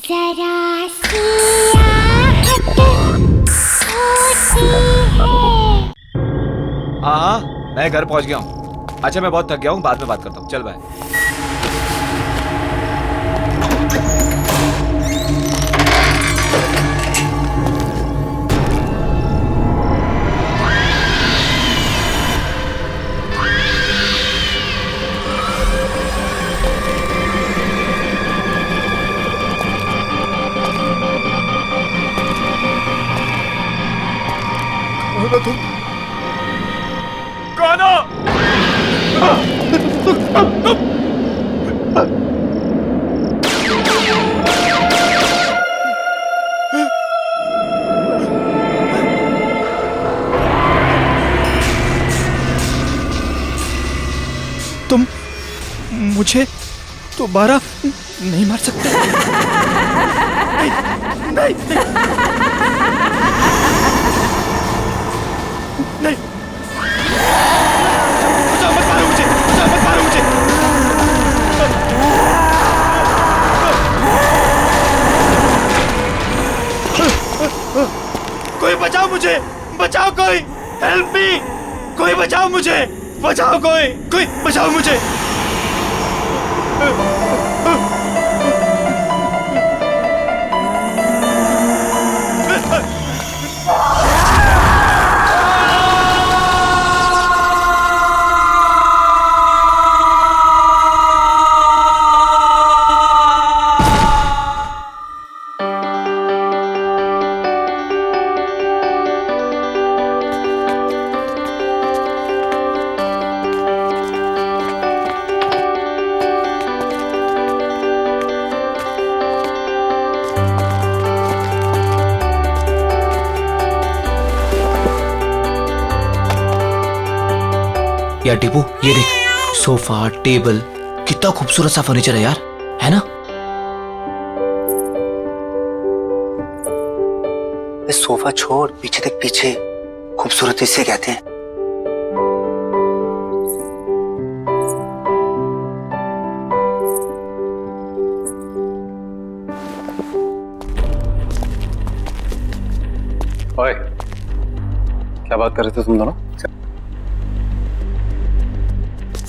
जरा सी आहट होती है। हाँ हाँ, मैं घर पहुंच गया हूँ। अच्छा मैं बहुत थक गया हूँ, बाद में बात करता हूँ। चल बाय। गाना तुम मुझे दोबारा नहीं मार सकते। नहीं, नहीं, नहीं, नहीं। बचाओ, मत मारो मुझे, बचाओ, मत मारो मुझे। कोई बचाओ मुझे, बचाओ कोई, हेल्प मी, कोई बचाओ मुझे, बचाओ कोई बचाओ मुझे। यार टीपू, ये देख, सोफा, टेबल, कितना खूबसूरत सा फर्नीचर है यार, है ना? सोफा छोड़, पीछे देख, पीछे खूबसूरती से कहते हैं। ओए, क्या बात कर रहे थे तुम दोनों?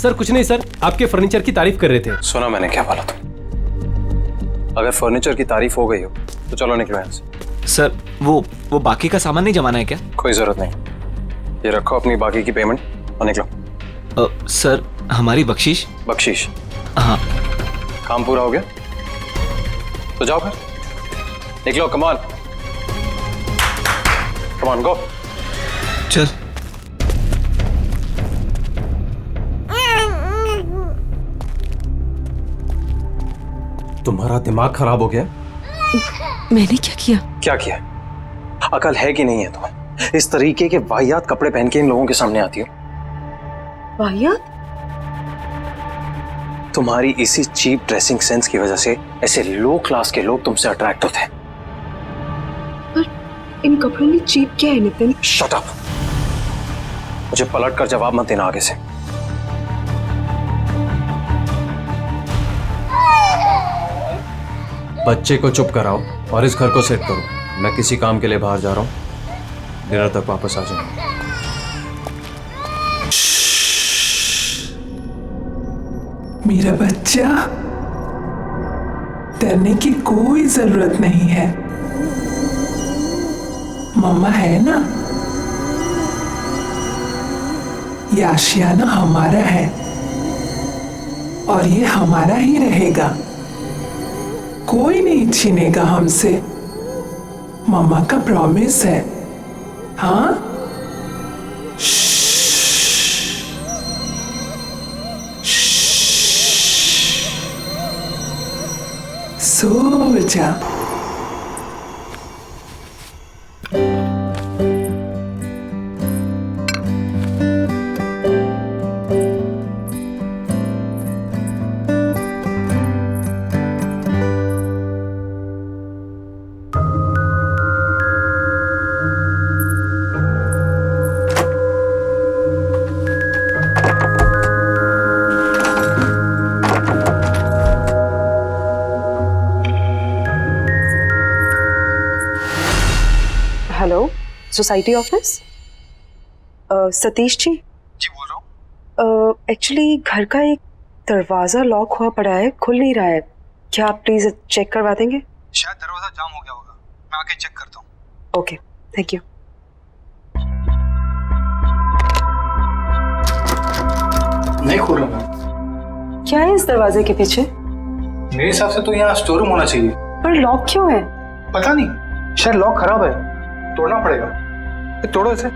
सर कुछ नहीं सर, आपके फर्नीचर की तारीफ कर रहे थे। सुना मैंने क्या बोला तुम? अगर फर्नीचर की तारीफ हो गई हो तो चलो निकलो यहाँ से। सर वो बाकी का सामान नहीं जमाना है क्या? कोई जरूरत नहीं, ये रखो अपनी बाकी की पेमेंट और निकलो। सर हमारी बख्शीश? बख्शीश? हाँ। काम पूरा हो गया तो जाओ फिर, निकलो। कमान कमान, गो। चल। तुम्हारा दिमाग खराब हो गया? मैंने क्या किया? क्या किया? अकल है कि नहीं है तुम्हें? इस तरीके के वाहियात कपड़े पहन के इन लोगों के सामने आती हो। वाहियात? तुम्हारी इसी चीप ड्रेसिंग सेंस की वजह से ऐसे लो क्लास के लोग तुमसे अट्रैक्ट होते हैं। पर इन कपड़ों में चीप क्या है नितिन? शट अप, मुझे पलट कर जवाब मत देना आगे से। बच्चे को चुप कराओ और इस घर को सेट करो। मैं किसी काम के लिए बाहर जा रहा हूँ, डिनर तक वापस आ जाऊंगा। मेरा बच्चा, डरने की कोई जरूरत नहीं है, मम्मा है ना। ये आशियाना हमारा है और ये हमारा ही रहेगा, कोई नहीं छीनेगा हमसे, मम्मा का प्रॉमिस है। हाँ, सो जा। Society office? सतीश जी बोल रहा हूँ। एक्चुअली घर का एक दरवाजा लॉक हुआ पड़ा है, खुल नहीं रहा है। क्या आप प्लीज चेक करवा देंगे? शायद दरवाजा जाम हो गया होगा, मैं आके चेक करता हूँ। Okay, thank you. नहीं खुल रहा मैम। क्या है इस दरवाजे के पीछे? मेरे हिसाब से तो यहाँ स्टोर रूम होना चाहिए। पर लॉक क्यों है? पता नहीं, शायद लॉक खराब है, तोड़ना पड़ेगा। तोड़ो इसे।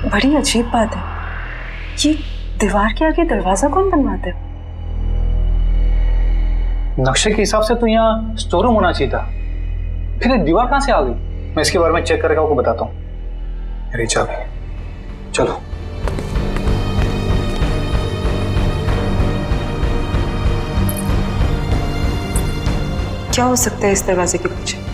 बड़ी अजीब बात है, ये दीवार के आगे दरवाजा कौन बनवाता है? नक्शे के हिसाब से तो यहाँ स्टोर रूम होना चाहिए था, फिर ये दीवार कहाँ से आ गई? मैं इसके बारे में चेक करके आपको बताता हूँ। अरे चाबी, चलो। क्या हो सकता है इस दरवाजे के पीछे?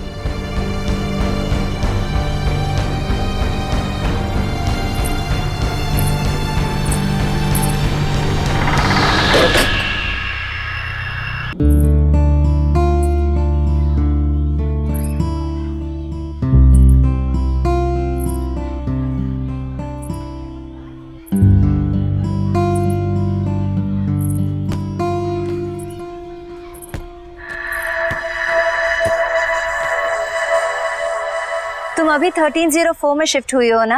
तुम अभी 1304 में शिफ्ट हुई हो ना?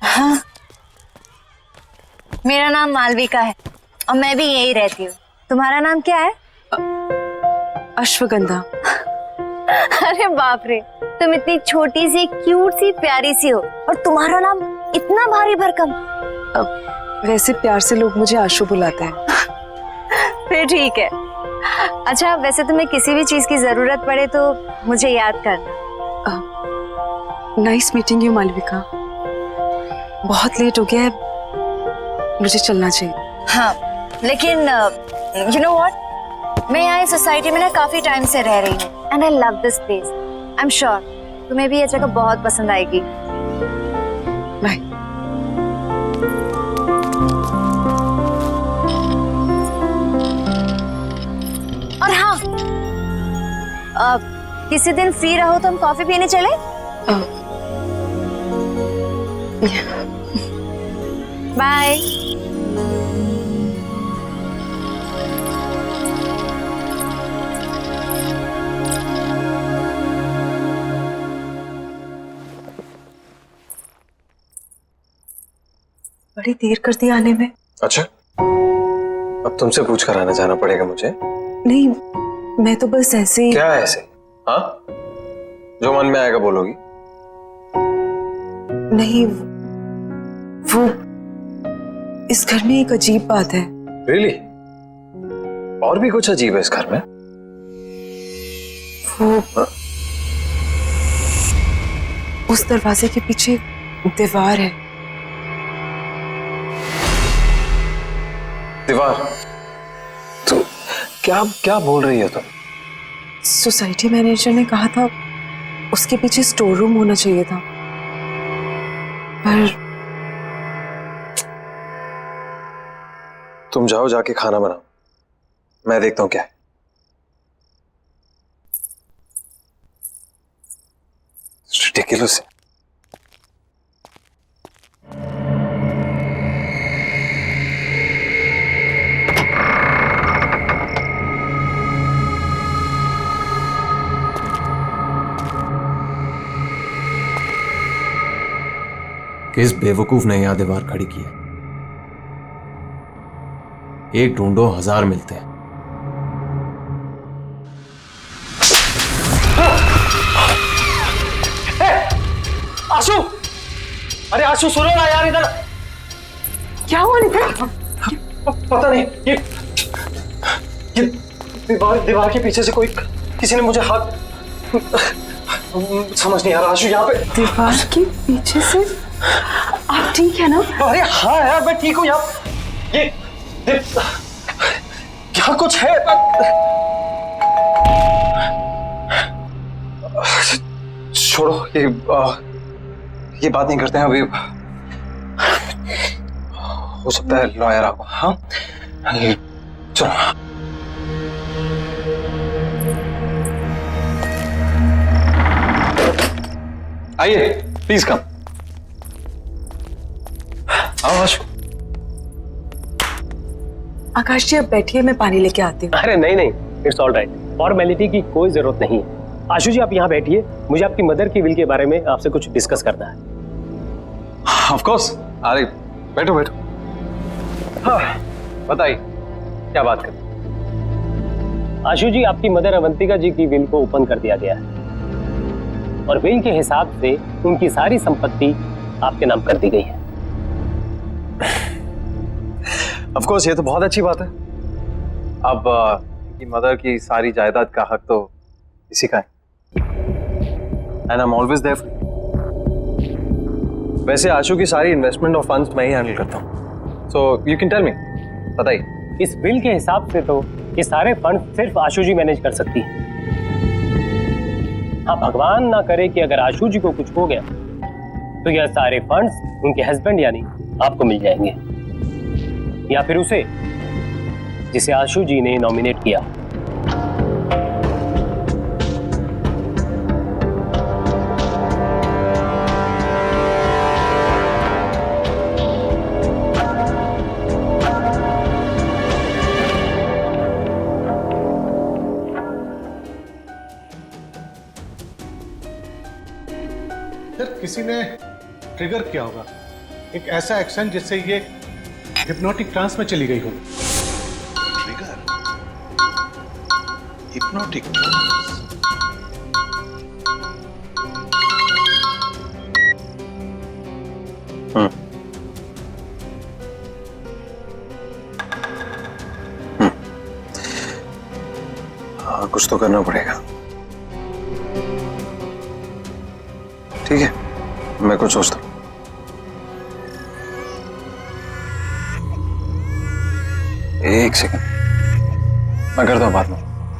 हाँ। मेरा नाम मालविका है और मैं भी यही रहती हूँ। तुम्हारा नाम क्या है? अश्वगंधा। अरे बाप रे, तुम इतनी छोटी सी, क्यूट सी, प्यारी सी हो और तुम्हारा नाम इतना भारी भरकम। वैसे प्यार से लोग मुझे आशु बुलाते हैं। फिर ठीक है। अच्छा, वैसे तुम्हें किसी भी चीज की जरूरत पड़े तो मुझे याद करना। Nice meeting you Malvika. बहुत लेट हो गया है, मुझे चलना चाहिए। हाँ, लेकिन यू नो व्हाट, मैं यहाँ इस सोसाइटी में ना काफी टाइम से रह रही हूँ and I love this place. I am sure तुम्हें भी ये जगह बहुत पसंद आएगी। बाय। और हाँ, किसी दिन फ्री रहो तो हम कॉफी पीने चले? बाय। बड़ी देर कर दी आने में। अच्छा, अब तुमसे पूछ कर आना जाना पड़ेगा मुझे? नहीं, मैं तो बस ऐसे ही। क्या ऐसे? हाँ, जो मन में आएगा बोलोगी? नहीं, वो इस घर में एक अजीब बात है। Really? और भी कुछ अजीब है इस घर में? वो उस दरवाजे के पीछे दीवार है। दीवार? तो क्या क्या बोल रही हो तुम? सोसाइटी मैनेजर ने कहा था उसके पीछे स्टोर रूम होना चाहिए था, पर तुम जाओ, जाके खाना बनाओ, मैं देखता हूं क्या है। Ridiculous. किस बेवकूफ ने यहां दीवार खड़ी की है? एक ढूंढो, 1000 मिलते हैं। आशु, अरे आशु सुनो ना यार, इधर क्या हुआ नितिन? पता नहीं, ये दीवार के पीछे से कोई, किसी ने मुझे हाथ, समझ नहीं आ रहा आशु। यहाँ पे दीवार के पीछे से? आप ठीक है ना? अरे हाँ यार मैं ठीक हूँ यार। ये क्या कुछ है? छोड़ो ये बात नहीं करते हैं अभी। हो सकता है लॉयर आपको। हाँ चलो। आइए प्लीज कम। आओ आशु। आकाश जी, अब बैठिए, मैं पानी लेके आती हूँ। अरे नहीं नहीं, इट्स ऑल राइट, फॉर्मेलिटी की कोई जरूरत नहीं है। आशु जी आप यहाँ बैठिए, मुझे आपकी मदर की विल के बारे में आपसे कुछ डिस्कस करना है। Of course. अरे बैठो बैठो। हाँ बताइए क्या बात करें। आशु जी, आपकी मदर अवंतिका जी की विल को ओपन कर दिया गया है और विल के हिसाब से उनकी सारी संपत्ति आपके नाम कर दी गई है। ऑफ कोर्स ये तो बहुत अच्छी बात है। अब की मदर की सारी जायदाद का हक तो इसी का है। And I am always there for you. वैसे आशु की सारी इन्वेस्टमेंट और फंड्स मैं ही हैंडल करता हूँ। So you can tell me, बताइए। इस बिल के हिसाब से तो ये सारे फंड सिर्फ आशु जी मैनेज कर सकती है। हाँ, भगवान ना करे कि अगर आशु जी को कुछ हो गया तो यह सारे फंड्स उनके हस्बैंड यानी आपको मिल जाएंगे, या फिर उसे जिसे आशु जी ने नॉमिनेट किया। किसी ने ट्रिगर किया होगा एक ऐसा एक्शन जिससे ये हिप्नोटिक ट्रांस में चली गई हो। ट्रिगर, हिप्नोटिक हाँ, कुछ तो करना पड़ेगा। ठीक है, मैं कुछ सोचता हूँ। एक सेकंड, मैं करता हूँ बाद में।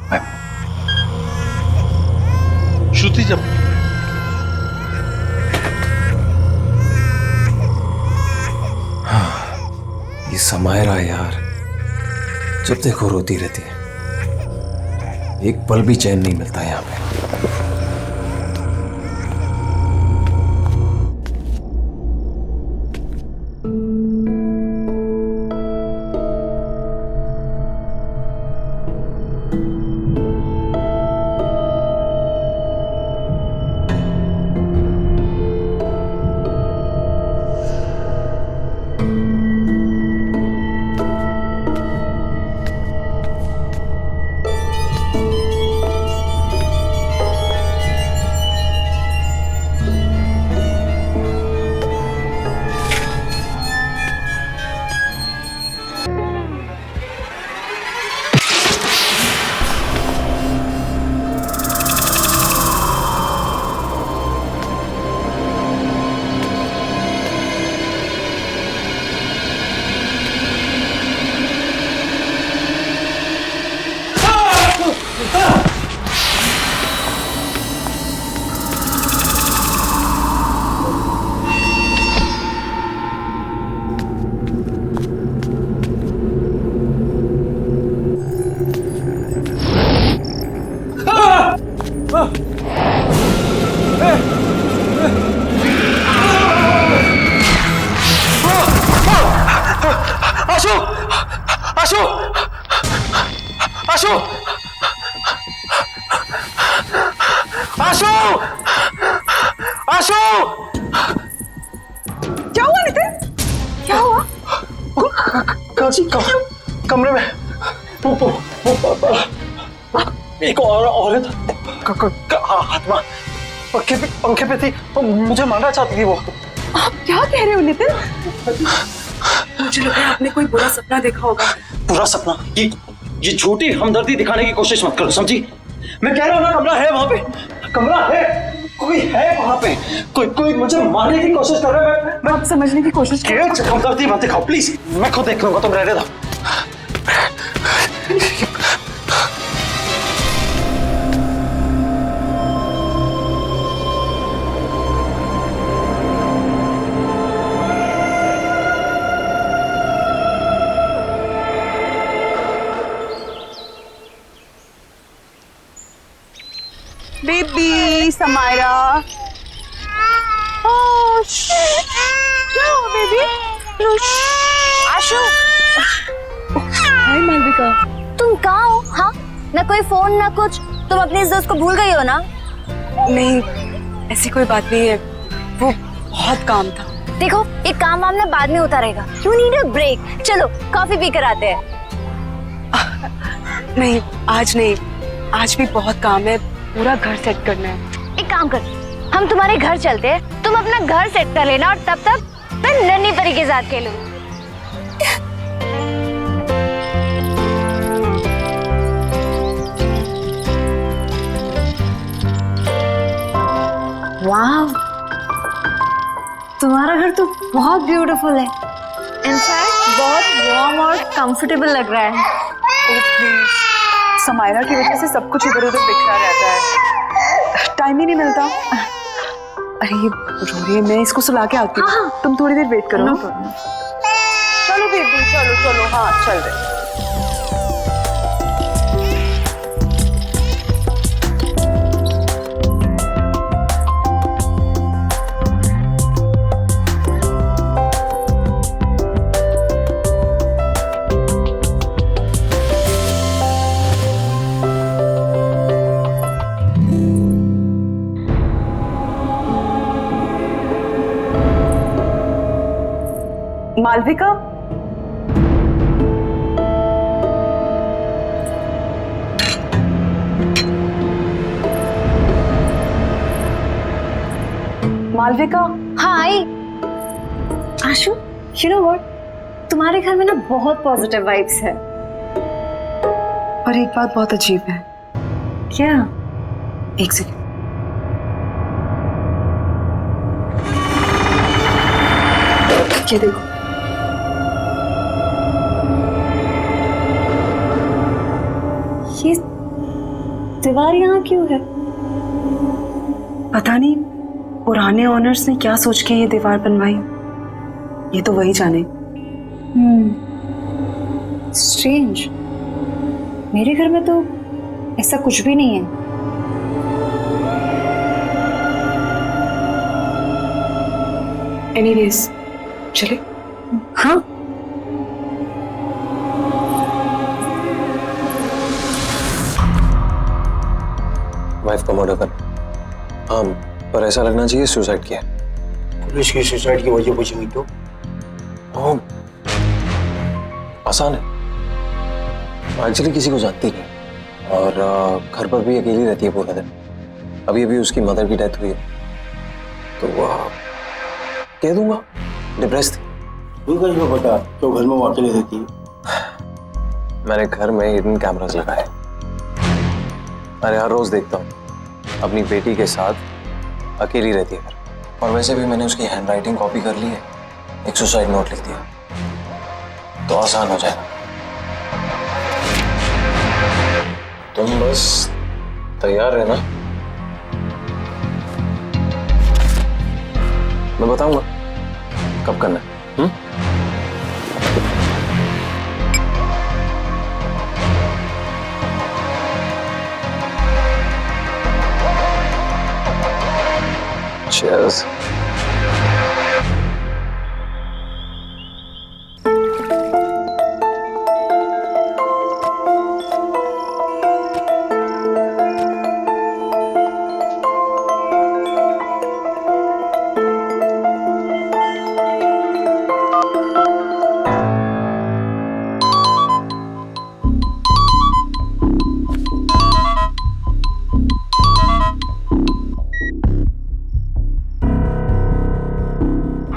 बाय। श्रुति जब ये समायरा यार, जब देखो रोती रहती है, एक पल भी चैन नहीं मिलता यहाँ पे। क्या हुआ नितिन? क्या हुआ? कमरे में एक औरत आत्मा पंखे पे थी, मुझे मारना चाहती थी वो। आप क्या कह रहे हो नितिन? मुझे लग रहा है आपने कोई बुरा सपना देखा होगा। बुरा सपना? ये झूठी हमदर्दी दिखाने की कोशिश मत करो, समझी? मैं कह रहा हूँ ना, कमरा है वहां पे, कमरा है। कोई है वहां पे, कोई मुझे मारने की कोशिश कर रहा है। मैं आप समझने की कोशिश करो। हमदर्दी मत दिखाओ प्लीज, मैं खुद देख लूंगा, तुम रहने दो। बेबी समायरा, बेबी आशु, हाय मालविका। तुम कहाँ हो? हाँ, ना कोई फोन ना कुछ। तुम अपनी इस दोस्त को भूल गई हो ना? नहीं, ऐसी कोई बात नहीं है, वो बहुत काम था। देखो, ये काम वाम ना बाद में होता रहेगा। You need a break. चलो कॉफी पी कर आते हैं। नहीं, आज नहीं, आज भी बहुत काम है, पूरा घर सेट करना है। एक काम कर, हम तुम्हारे घर चलते हैं, तुम अपना घर सेट कर लेना और तब तक मैं नन्ही परी के साथ खेलूंगी। वाह, तुम्हारा घर तो बहुत ब्यूटीफुल है। इनफैक्ट बहुत वार्म और कंफर्टेबल लग रहा है। ओह प्लीज, समायरा की वजह से सब कुछ इधर उधर बिखरा रहता है, टाइम ही नहीं मिलता। अरे ये रो रही है, मैं इसको सुला के आती हूँ। हाँ। तुम थोड़ी देर वेट करो। चलो बेबी, चलो चलो, हाँ चल रहे। मालविका, मालविका। हाँ आई। आशु, यू नो व्हाट, तुम्हारे घर में ना बहुत पॉजिटिव वाइब्स है। पर एक बात बहुत अजीब है। क्या? एक सेकंड। ये देखो, ये दीवार यहाँ क्यों है? पता नहीं पुराने ओनर्स ने क्या सोच के ये दीवार बनवाई, ये तो वही जाने। स्ट्रेंज, मेरे घर में तो ऐसा कुछ भी नहीं है। एनीवेज, चले। हाँ, वाइफ का मर्डर कर। हाँ, पर ऐसा लगना चाहिए सुसाइड किया। पुलिस की सुसाइड की वजह पूछेंगी तो? आसान है, एक्चुअली किसी को जानती नहीं और घर पर भी अकेली रहती है पूरा दिन। अभी अभी उसकी मदर की डेथ हुई है, तो कह दूंगा डिप्रेस थी। तू कैसे पता तो घर में वो अकेले रहती है? मैंने घर में हिडन कैमरास लगाए, अरे हर रोज देखता हूँ अपनी बेटी के साथ अकेली रहती है घर। और वैसे भी मैंने उसकी हैंडराइटिंग कॉपी कर ली है, एक सुसाइड नोट लिख दिया तो आसान हो जाएगा। तुम बस तैयार रहना, मैं बताऊंगा कब करना है। Cheers.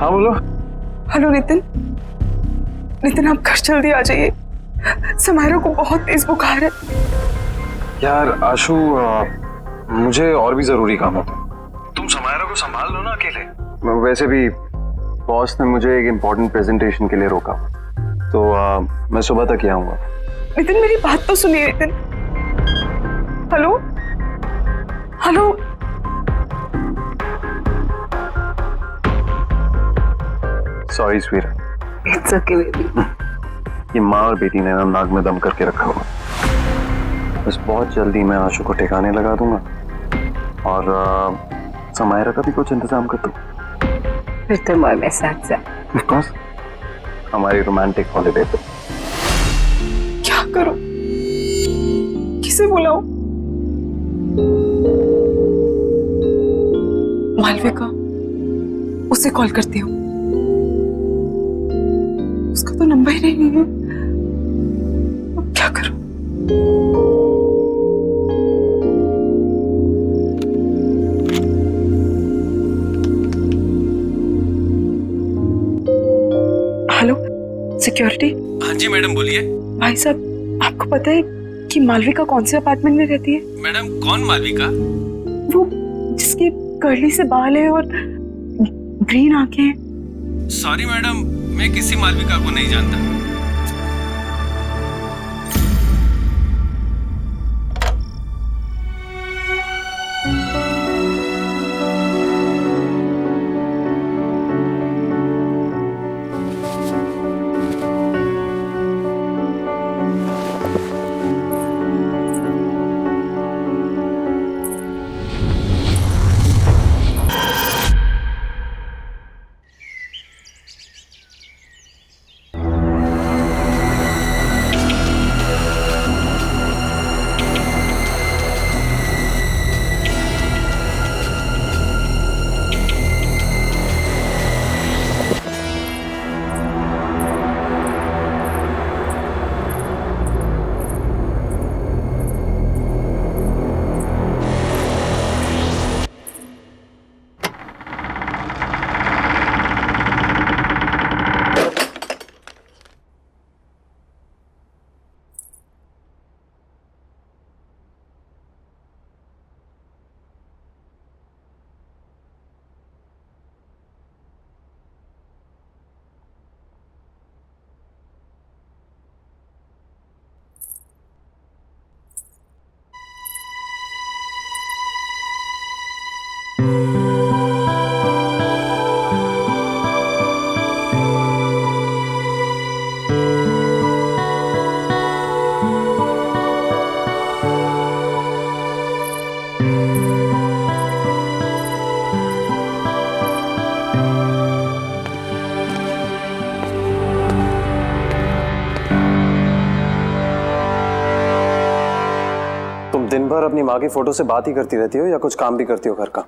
हाँ बोलो। हेलो नितिन, नितिन आप घर जल्दी आ जाइए, समायरा को बहुत तेज बुखार है। यार आशु, मुझे और भी जरूरी काम होता है, अकेले? वैसे भी बॉस ने मुझे एक इम्पोर्टेंट प्रेजेंटेशन के लिए रोका, तो मैं सुबह तक ही आऊंगा। नितिन मेरी बात तो सुनिए Nitin. Hello hello. Sorry Swira. It's okay baby. ये माँ और बेटी ने ना नाक में दम करके रखा हुआ। बस बहुत जल्दी मैं आशु को ठिकाने लगा दूंगा और समायरा का भी कुछ इंतजाम कर दूं। फिर तुम और मैं साथ साथ। ऑफ कोर्स, हमारी रोमांटिक हॉलिडे पे। क्या करूं? किसे बुलाऊं? मालविका, उसे कॉल करती हूँ। उसका तो नंबर ही नहीं है। अब क्या करूं? Hello security. हाँ जी मैडम बोलिए। भाई साहब, आपको पता है कि मालविका कौन से अपार्टमेंट में रहती है? मैडम कौन मालविका? वो जिसकी कर्ली से बाल है और ग्रीन आंखें हैं। सॉरी मैडम, मैं किसी मालविका को नहीं जानता। तुम दिन भर अपनी माँ की फोटो से बात ही करती रहती हो या कुछ काम भी करती हो घर का?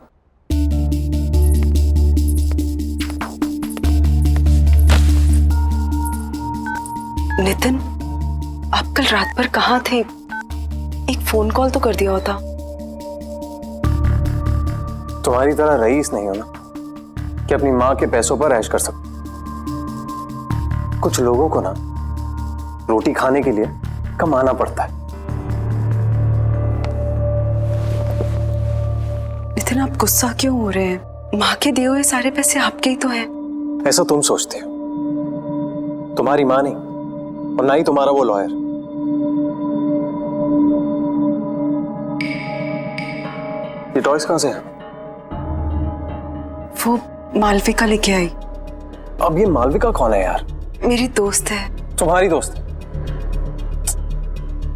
नितिन, आप कल रात भर कहाँ थे? एक फोन कॉल तो कर दिया होता। तुम्हारी तरह रईस नहीं हो ना कि अपनी माँ के पैसों पर ऐश कर सको। कुछ लोगों को ना रोटी खाने के लिए कमाना पड़ता है। नितिन, आप गुस्सा क्यों हो रहे हैं? माँ के दिए हुए सारे पैसे आपके ही तो हैं। ऐसा तुम सोचते हो, तुम्हारी माँ नहीं और ना ही तुम्हारा वो लॉयर। ये टॉयज कहां से है? वो मालविका लेके आई। अब ये मालविका कौन है यार? मेरी दोस्त है। तुम्हारी दोस्त?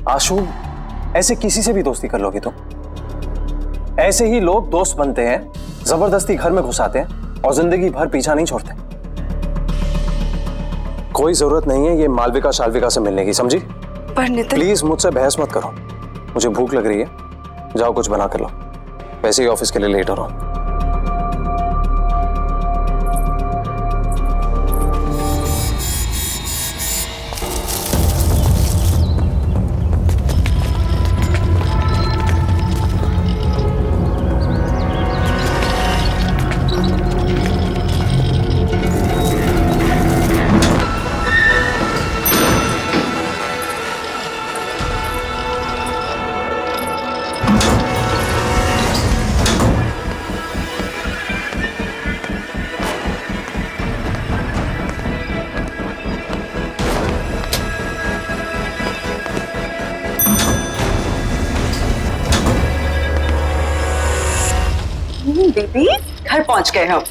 आशु, ऐसे किसी से भी दोस्ती कर लोगे तुम? ऐसे ही लोग दोस्त बनते हैं, जबरदस्ती घर में घुसाते हैं और जिंदगी भर पीछा नहीं छोड़ते। कोई जरूरत नहीं है ये मालविका शालविका से मिलने की, समझी? पर नितिन, प्लीज मुझसे बहस मत करो। मुझे भूख लग रही है, जाओ कुछ बना कर लो। वैसे ही ऑफिस के लिए लेट हो रहा हूं। बेबी, घर पहुंच गए हम।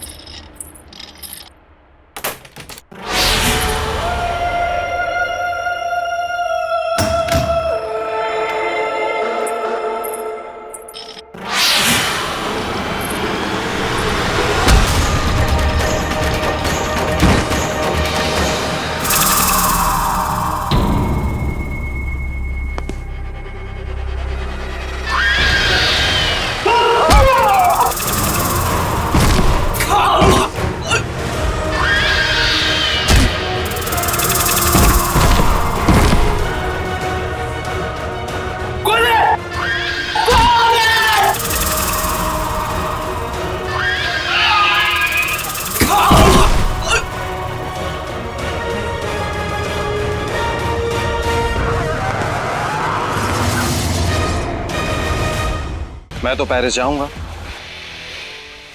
मैं तो पेरिस जाऊंगा।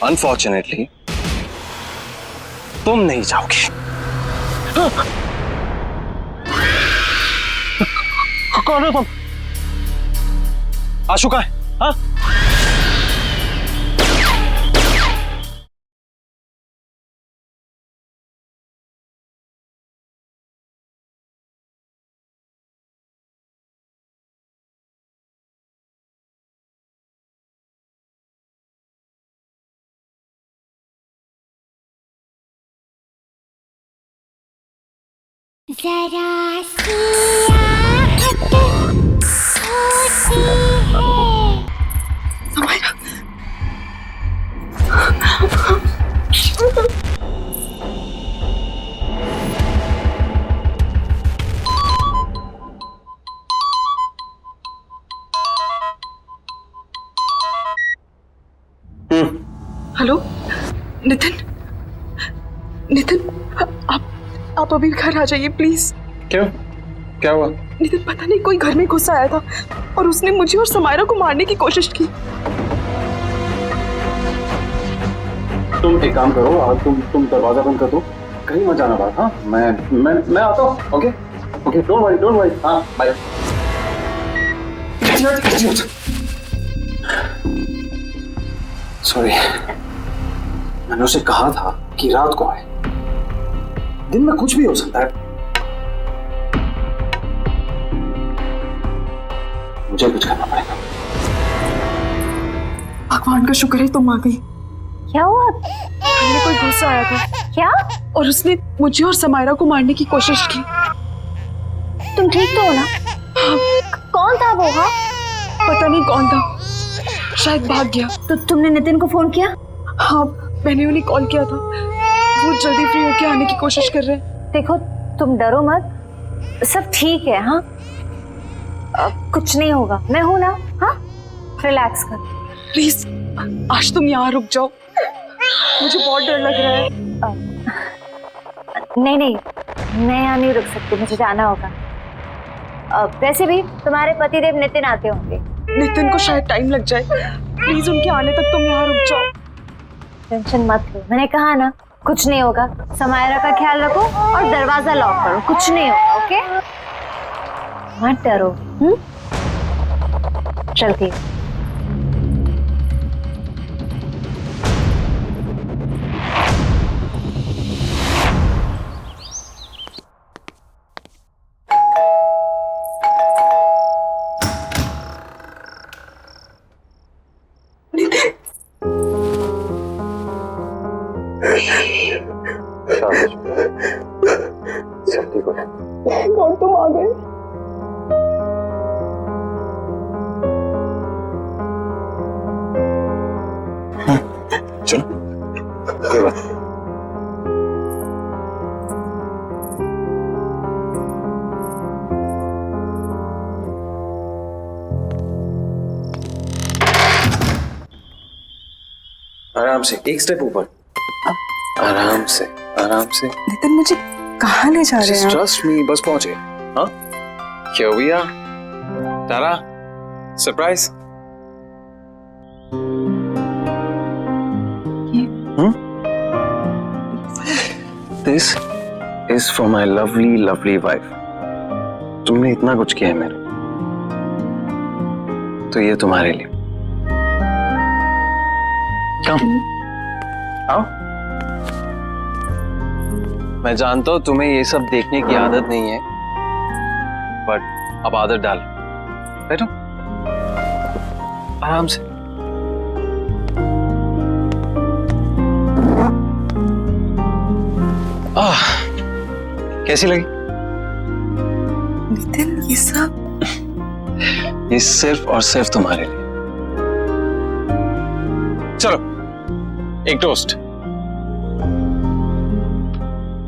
अनफॉर्चुनेटली तुम नहीं जाओगे। कौन हो तुम? आशु कहाँ है? हाँ? जरा सी आहट होती है। समायरा, हेलो नितिन, नितिन आप अभी घर आ जाइए प्लीज। क्यों? क्या हुआ? नितिन पता नहीं कोई घर में घुस आया था और उसने मुझे और समायरा को मारने की कोशिश की। तुम एक काम करो, आज तुम दरवाजा बंद कर दो, कहीं मत जाना बात। हाँ, मैं आता हूँ। Okay okay, don't worry. हाँ बाय। सॉरी, मैंने उसे कहा था कि रात को आए, दिन में कुछ भी हो सकता है। मुझे कुछ करना पड़ेगा। भगवान का शुक्र है तुम आ गई। क्या हुआ? घर में कोई घुस आया था। क्या? और उसने मुझे और समायरा को मारने की कोशिश की। तुम ठीक तो हो ना? कौन था वो? हाँ, पता नहीं कौन था, शायद भाग गया। तो तुमने नितिन को फोन किया? हाँ, मैंने उन्हें कॉल किया था, वो जल्दी फ्री होके आने की कोशिश कर रहे हैं। देखो तुम डरो मत, सब ठीक है। हाँ, कुछ नहीं होगा, मैं हूं ना। हाँ, रिलैक्स कर। प्लीज आज तुम यहाँ रुक जाओ, मुझे बहुत डर लग रहा है। नहीं, मैं यहाँ नहीं रुक सकती, मुझे जाना होगा। वैसे भी तुम्हारे पतिदेव नितिन आते होंगे। नितिन को शायद टाइम लग जाए, प्लीज उनके आने तक तुम यहाँ रुक जाओ। टेंशन मत लो, मैंने कहा ना कुछ नहीं होगा। समायरा का ख्याल रखो और दरवाजा लॉक करो, कुछ नहीं होगा। ओके, मत डरो। चलती हूँ। सब ठीक हो जाए। और तुम आ गए। चलो, कोई बात नहीं। आराम से, एक स्टेप ऊपर। आराम से, आराम से। नितिन मुझे कहाँ ले जा रहे हैं? ट्रस्ट मी, बस पहुंचे। हाँ, Here we are. Tara, surprise. This is for my lovely, lovely wife. तुमने इतना कुछ किया है मेरे, तो ये तुम्हारे लिए। कम आओ। मैं जानता हूं तुम्हें ये सब देखने की आदत नहीं है, बट अब आदत डाल। बैठो आराम से। कैसी लगी? नितिन, ये सब ये सिर्फ और सिर्फ तुम्हारे लिए। चलो एक टोस्ट।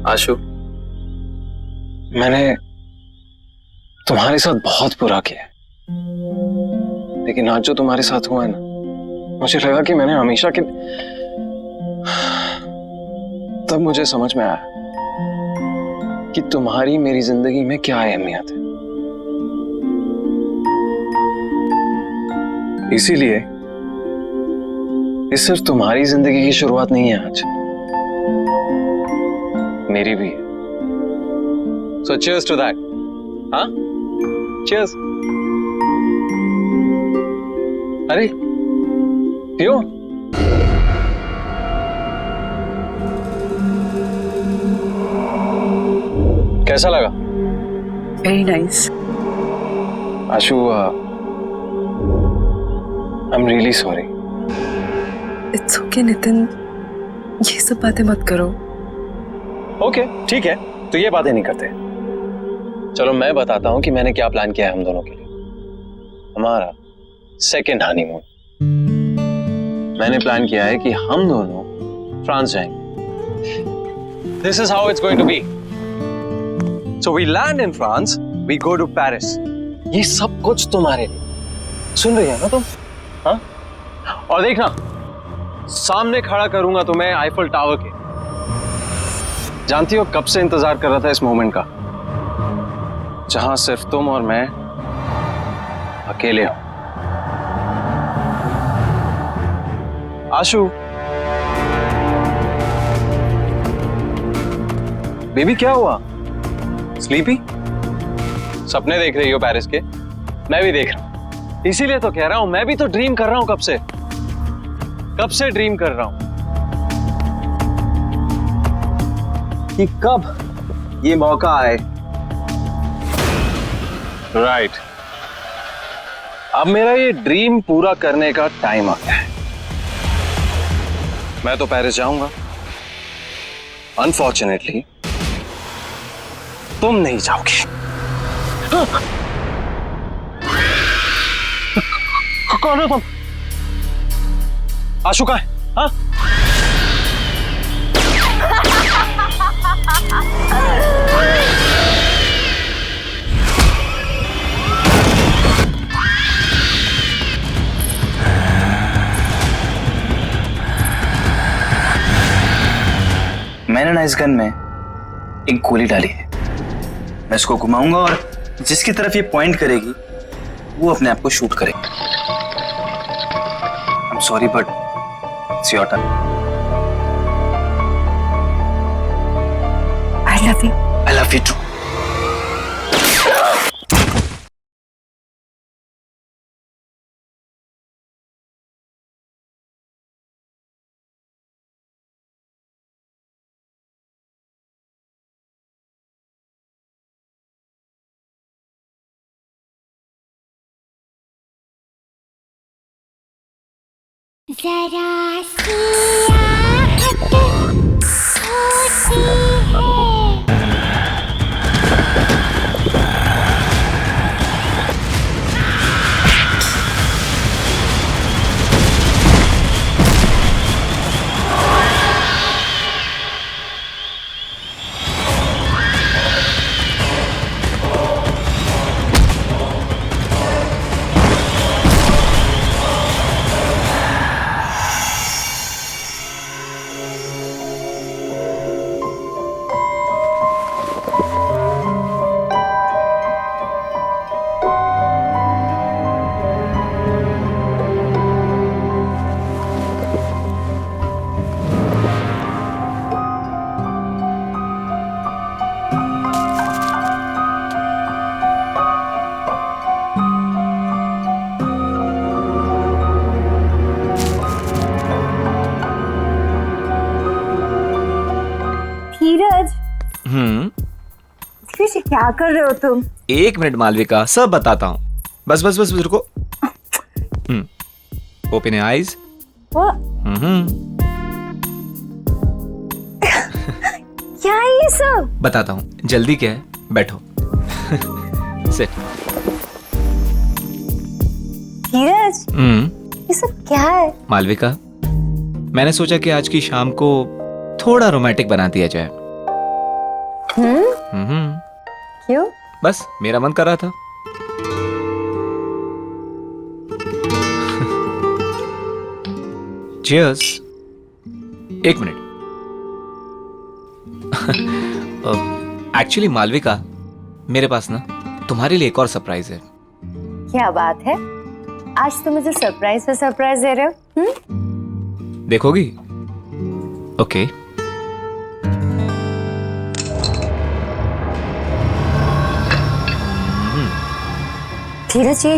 आशु, मैंने तुम्हारे साथ बहुत बुरा किया, लेकिन आज जो तुम्हारे साथ हुआ है ना, मुझे लगा कि मैंने हमेशा के तब मुझे समझ में आया कि तुम्हारी मेरी जिंदगी में क्या अहमियत है। इसीलिए ये सिर्फ तुम्हारी जिंदगी की शुरुआत नहीं है आज, मेरी भी है। सो cheers to that. हाँ? Cheers. अरे पियो। कैसा लगा? Very nice. Ashu, I am really sorry. It's okay Nitin, ये सब बातें मत करो। ओके ठीक है, तो ये बातें नहीं करते। चलो मैं बताता हूं कि मैंने क्या प्लान किया है हम दोनों के लिए। हमारा सेकेंड हनीमून। मैंने प्लान किया है कि हम दोनों फ्रांस जाएंगे। This is how it's going to be. So we land in France, we go to Paris. ये सब कुछ तुम्हारे लिए। सुन रही है ना तुम? हाँ? और देखना, सामने खड़ा करूंगा तुम्हें आईफल टावर के। जानती हो कब से इंतजार कर रहा था इस मोमेंट का, जहां सिर्फ तुम और मैं अकेले हो। आशु, बेबी क्या हुआ? स्लीपी? सपने देख रही हो पेरिस के? मैं भी देख रहा हूं, इसीलिए तो कह रहा हूं, मैं भी तो ड्रीम कर रहा हूं। कब से ड्रीम कर रहा हूं कि कब ये मौका आए। राइट, अब मेरा ये ड्रीम पूरा करने का टाइम आ गया है। मैं तो पेरिस जाऊंगा, अनफॉर्चुनेटली तुम नहीं जाओगे। कौन हो तुम? आशु कहाँ है? हाँ? मैंने ना इस गन में एक गोली डाली है। मैं इसको घुमाऊंगा और जिसकी तरफ ये पॉइंट करेगी वो अपने आप को शूट करेगा। I am sorry but it's your turn. I love you. I love you too. जरा सी आहट होती है। क्या कर रहे हो तुम? 1 मिनट मालविका, सब बताता हूँ। बस बस बस रुको। Open your eyes. क्या है ये सब? बताता हूँ, जल्दी क्या है, बैठो। सिट। धीरज, ये सब क्या है? मालविका, मैंने सोचा कि आज की शाम को थोड़ा रोमांटिक बना दिया जाए। क्यों? बस मेरा मन कर रहा था। चीयर्स। 1 मिनट। एक्चुअली मालविका, मेरे पास ना तुम्हारे लिए एक और सरप्राइज है। क्या बात है? आज तुम मुझे सरप्राइज पे सरप्राइज दे रहे हो? देखोगी? ओके। धीरज जी,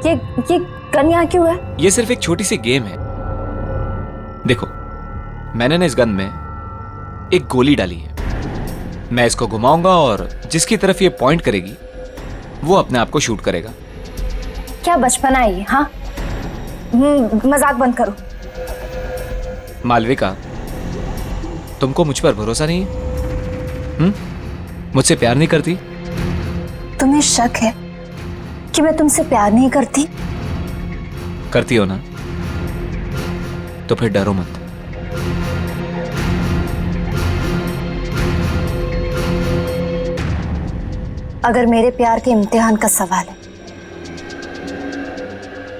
ये गन यहाँ क्यों है? ये सिर्फ एक छोटी सी गेम है। देखो, मैंने ना इस गन में एक गोली डाली है। मैं इसको घुमाऊंगा और जिसकी तरफ ये पॉइंट करेगी वो अपने आप को शूट करेगा। क्या बचपना है ये? हाँ, मजाक बंद करो। मालविका, तुमको मुझ पर भरोसा नहीं है? मुझसे प्यार नहीं करती? तुम्हें शक है कि मैं तुमसे प्यार नहीं करती? करती हो ना? तो फिर डरो मत। अगर मेरे प्यार के इम्तिहान का सवाल है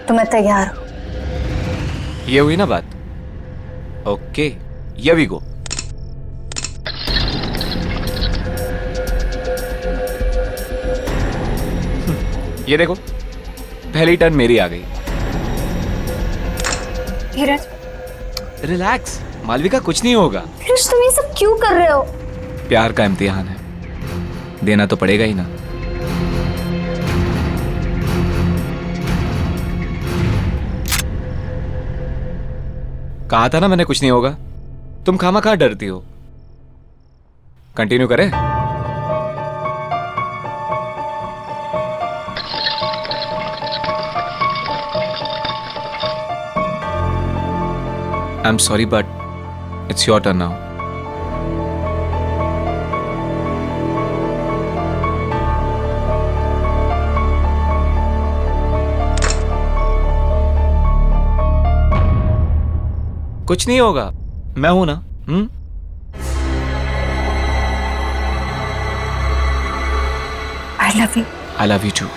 तो मैं तैयार हूं। ये हुई ना बात? Okay, here we go. ये देखो, पहली टर्न मेरी आ गई। धीरज, रिलैक्स मालविका, कुछ नहीं होगा। धीरज, तुम ये सब क्यों कर रहे हो? प्यार का इम्तिहान है, देना तो पड़ेगा ही ना। कहा था ना मैंने कुछ नहीं होगा। तुम खामखा डरती हो। कंटिन्यू करें? I'm sorry, but it's your turn now. कुछ नहीं होगा, मैं हूं ना। I love you. I love you too.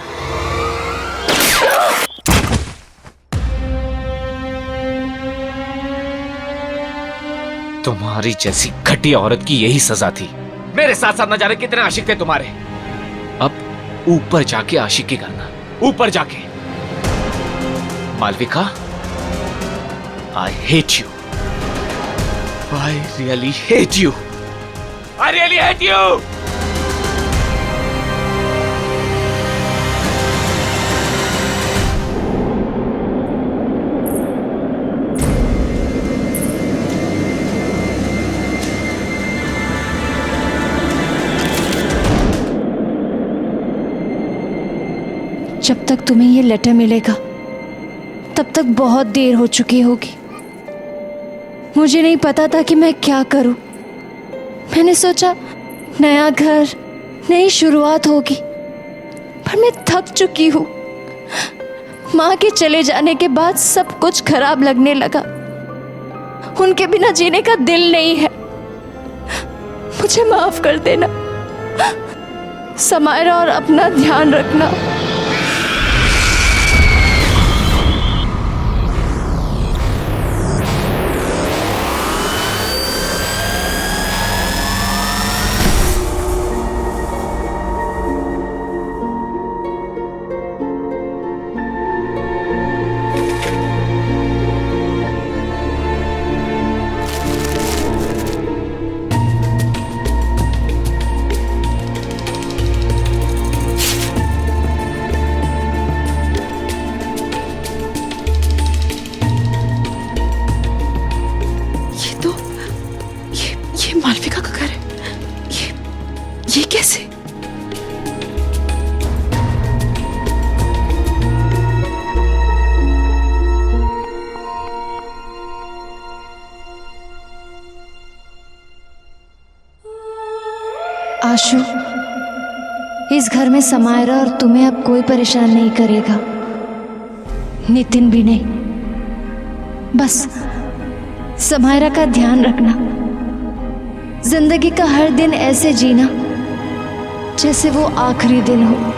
तुम्हारी जैसी घटिया औरत की यही सजा थी। मेरे साथ साथ न जाने कितने आशिक थे तुम्हारे। अब ऊपर जाके आशिकी करना, ऊपर जाके। Malvika, I hate you. I really hate you. I really hate you. जब तक तुम्हें ये लेटर मिलेगा तब तक बहुत देर हो चुकी होगी। मुझे नहीं पता था कि मैं क्या करूं। मैंने सोचा नया घर, नई शुरुआत होगी, पर मैं थक चुकी हूं। माँ के चले जाने के बाद सब कुछ खराब लगने लगा। उनके बिना जीने का दिल नहीं है। मुझे माफ कर देना समायरा, और अपना ध्यान रखना। आशु, इस घर में समायरा और तुम्हें अब कोई परेशान नहीं करेगा, नितिन भी नहीं। बस समायरा का ध्यान रखना, जिंदगी का हर दिन ऐसे जीना जैसे वो आखिरी दिन हो।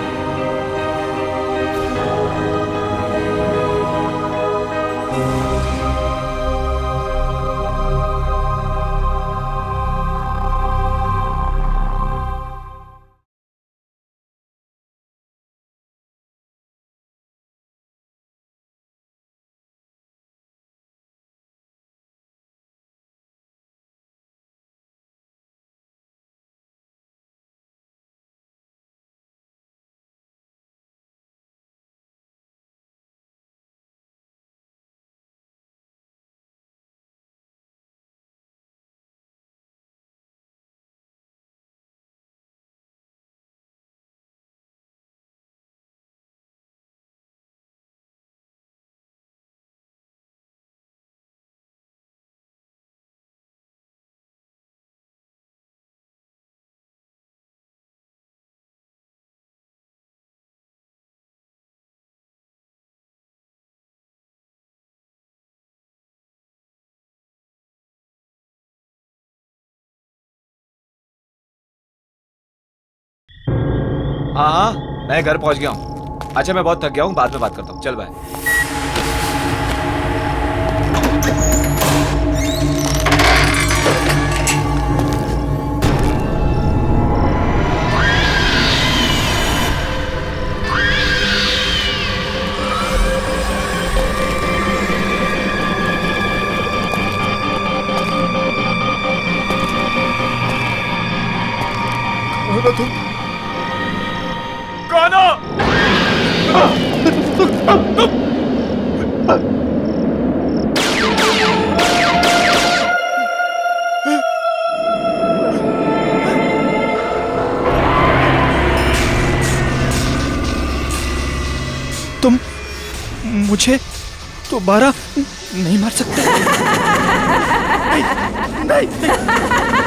हाँ हाँ, मैं घर पहुंच गया हूँ। अच्छा मैं बहुत थक गया हूँ, बाद में बात करता हूँ। चल बाय। तुम मुझे दोबारा नहीं मार सकते। नहीं, नहीं, नहीं।